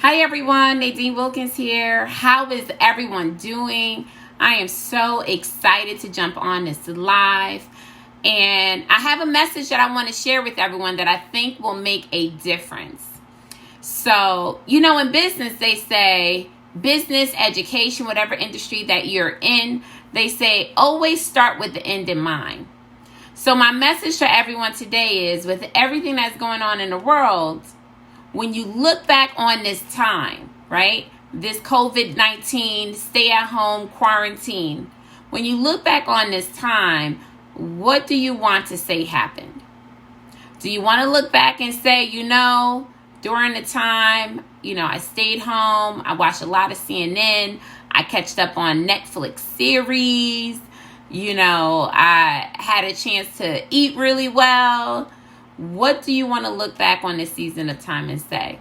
Hi everyone, Nadine Wilkins here. How is everyone doing? I am so excited to jump on this live. And I have a message that I want to share with everyone that I think will make a difference. So, in business, they say, business, education, whatever industry that you're in, they say, always start with the end in mind. So my message to everyone today is, with everything that's going on in the world, when you look back on this time, right, this COVID-19 stay-at-home quarantine, when you look back on this time, what do you want to say happened? Do you want to look back and say, during the time, I stayed home, I watched a lot of CNN, I catched up on Netflix series, I had a chance to eat really well. What do you want to look back on this season of time and say?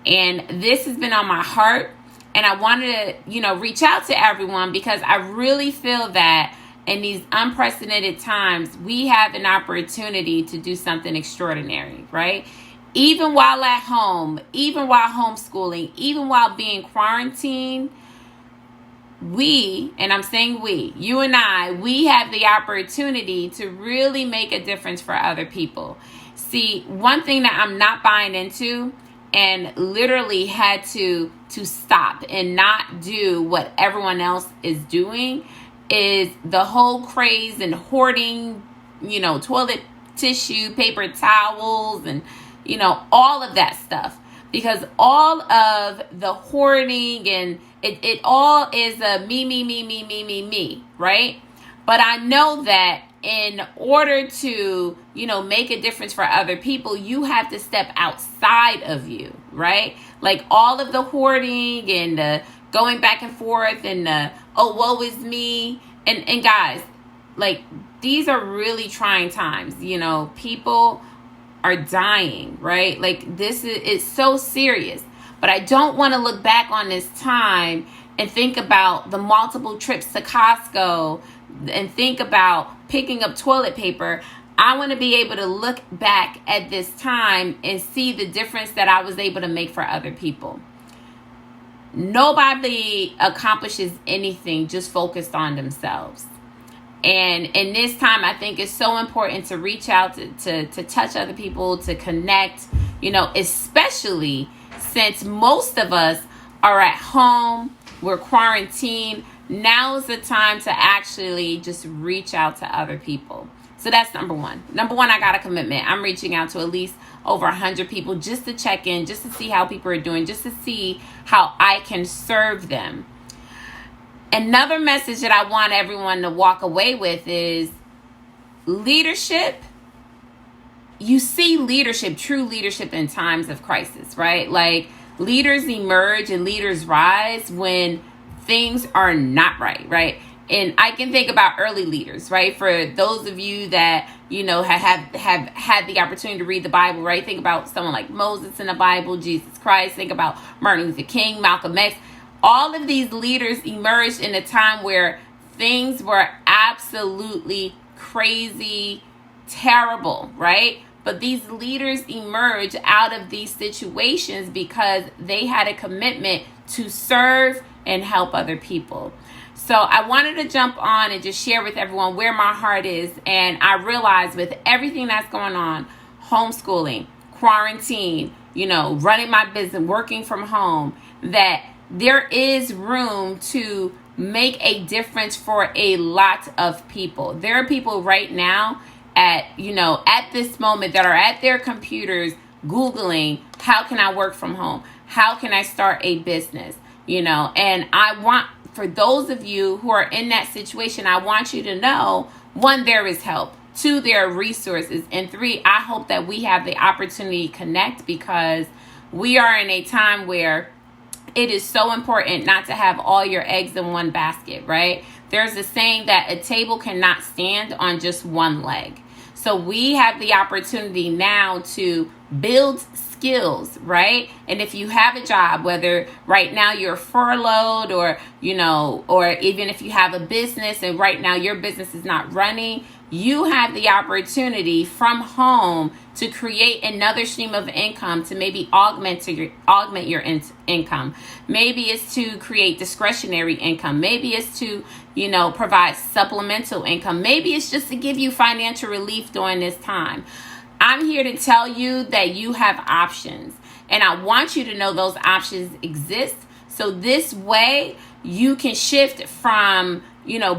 And this has been on my heart, and I wanted to, reach out to everyone because I really feel that in these unprecedented times, we have an opportunity to do something extraordinary, right? Even while at home, even while homeschooling, even while being quarantined, and I'm saying you and I, we have the opportunity to really make a difference for other people. See, one thing that I'm not buying into and literally had to stop and not do what everyone else is doing is the whole craze and hoarding, toilet tissue, paper towels, and, all of that stuff. Because all of the hoarding and it all is a me, right? But I know that in order to, make a difference for other people, you have to step outside of you, right? Like all of the hoarding and the going back and forth and the, oh, woe is me. And guys, like these are really trying times. People are dying, right? Like it's so serious. But I don't want to look back on this time and think about the multiple trips to Costco and think about picking up toilet paper. I want to be able to look back at this time and see the difference that I was able to make for other people. Nobody accomplishes anything just focused on themselves. And in this time, I think it's so important to reach out to touch other people, to connect, especially since most of us are at home, we're quarantined. Now is the time to actually just reach out to other people. So that's number one. Number one, I got a commitment. I'm reaching out to at least over 100 people just to check in, just to see how people are doing, just to see how I can serve them. Another message that I want everyone to walk away with is leadership. You see leadership, true leadership in times of crisis, right? Like leaders emerge and leaders rise when things are not right? And I can think about early leaders, right? For those of you that, have had the opportunity to read the Bible, right? Think about someone like Moses in the Bible, Jesus Christ. Think about Martin Luther King, Malcolm X. All of these leaders emerged in a time where things were absolutely crazy, terrible, right? But these leaders emerge out of these situations because they had a commitment to serve and help other people. So I wanted to jump on and just share with everyone where my heart is. And I realized with everything that's going on, homeschooling, quarantine, running my business, working from home, that there is room to make a difference for a lot of people. There are people right now at this moment that are at their computers Googling, how can I work from home? How can I start a business? And I want, for those of you who are in that situation, I want you to know, one, there is help. Two, there are resources. And three, I hope that we have the opportunity to connect because we are in a time where it is so important not to have all your eggs in one basket, right? There's a saying that a table cannot stand on just one leg. So we have the opportunity now to build skills, right? And if you have a job, whether right now you're furloughed or, or even if you have a business and right now your business is not running, you have the opportunity from home to create another stream of income to maybe augment your income. Maybe it's to create discretionary income. Maybe it's to, provide supplemental income. Maybe it's just to give you financial relief during this time. I'm here to tell you that you have options, and I want you to know those options exist. So this way you can shift from,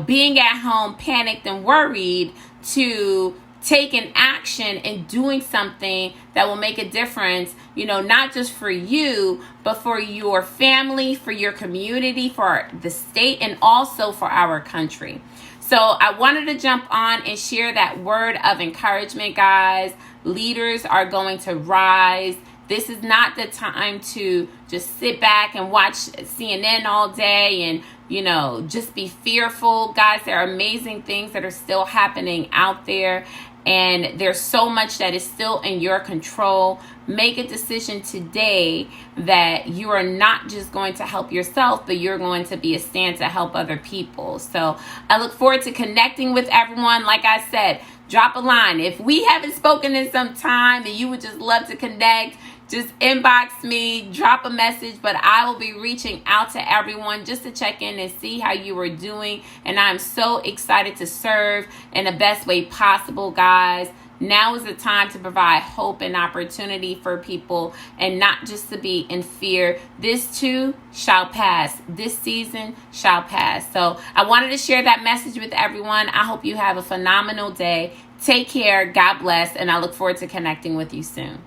being at home panicked and worried to taking action and doing something that will make a difference, not just for you, but for your family, for your community, for the state, and also for our country. So I wanted to jump on and share that word of encouragement, guys. Leaders are going to rise. This is not the time to just sit back and watch CNN all day and, just be fearful. Guys, there are amazing things that are still happening out there, and there's so much that is still in your control. Make a decision today that you are not just going to help yourself, but you're going to be a stand to help other people. So I look forward to connecting with everyone. Like I said, drop a line. If we haven't spoken in some time and you would just love to connect, just inbox me, drop a message, but I will be reaching out to everyone just to check in and see how you are doing. And I'm so excited to serve in the best way possible, guys. Now is the time to provide hope and opportunity for people and not just to be in fear. This too shall pass. This season shall pass. So I wanted to share that message with everyone. I hope you have a phenomenal day. Take care. God bless. And I look forward to connecting with you soon.